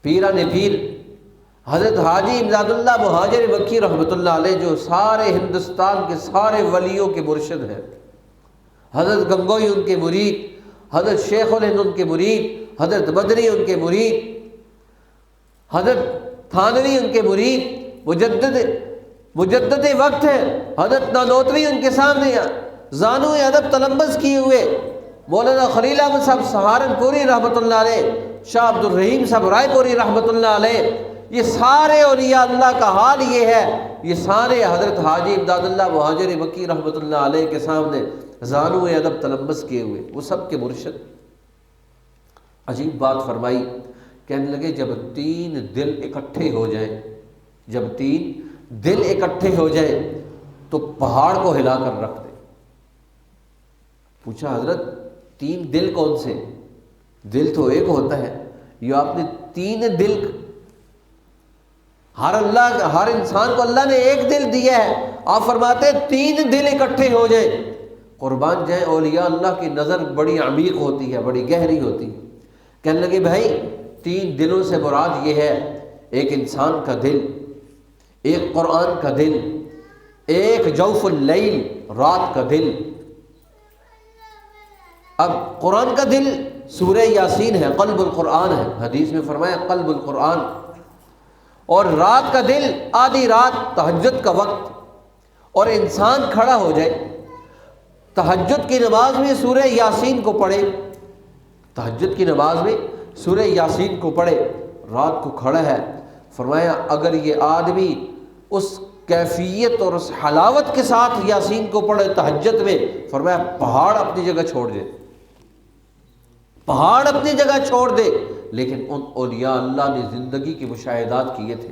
پیران پیر حضرت حاجی امداد اللہ مہاجر مکی رحمۃ اللہ علیہ، جو سارے ہندوستان کے سارے ولیوں کے مرشد ہیں، حضرت گنگوئی ان کے مرید، حضرت شیخ الہند ان کے مرید، حضرت بدری ان کے مرید، حضرت تھانوی ان کے مرید، مجدد وقت ہے حضرت نانوتوی ان کے سامنے زانو ادب تلمبس کیے ہوئے، مولانا خلیل احمد صاحب سہارنپوری رحمۃ اللہ علیہ، شاہ عبد الرحیم صاحب رائے پوری رحمۃ اللہ علیہ، یہ سارے اولیاء اللہ کا حال یہ ہے، یہ سارے حضرت حاجی امداد اللہ مہاجر مکی رحمۃ اللہ علیہ کے سامنے زانو ادب تلمبس کیے ہوئے، وہ سب کے مرشد۔ عجیب بات فرمائی، کہنے لگے جب تین دل اکٹھے ہو جائیں، جب تین دل اکٹھے ہو جائیں تو پہاڑ کو ہلا کر رکھ دیں۔ پوچھا حضرت تین دل کون سے؟ دل تو ایک ہوتا ہے، یہ آپ نے تین دل، ہر انسان کو اللہ نے ایک دل دیا ہے، آپ فرماتے ہیں تین دل اکٹھے ہو جائیں۔ قربان جائیں اولیاء اللہ کی نظر بڑی عمیق ہوتی ہے، بڑی گہری ہوتی ہے۔ کہنے لگے بھائی تین دلوں سے مراد یہ ہے، ایک انسان کا دل، ایک قرآن کا دل، ایک جوف اللیل رات کا دل۔ اب قرآن کا دل سورہ یاسین ہے، قلب القرآن ہے، حدیث میں فرمایا قلب القرآن، اور رات کا دل آدھی رات تہجد کا وقت، اور انسان کھڑا ہو جائے تہجد کی نماز میں سورہ یاسین کو پڑھے، تہجد کی نماز میں سورہ یاسین کو پڑھے، رات کو کھڑا ہے، فرمایا اگر یہ آدمی اس کیفیت اور اس حلاوت کے ساتھ یاسین کو پڑھے تہجد میں، فرمایا پہاڑ اپنی جگہ چھوڑ دے، پہاڑ اپنی جگہ چھوڑ دے۔ لیکن ان اولیاء اللہ نے زندگی کے مشاہدات کیے تھے،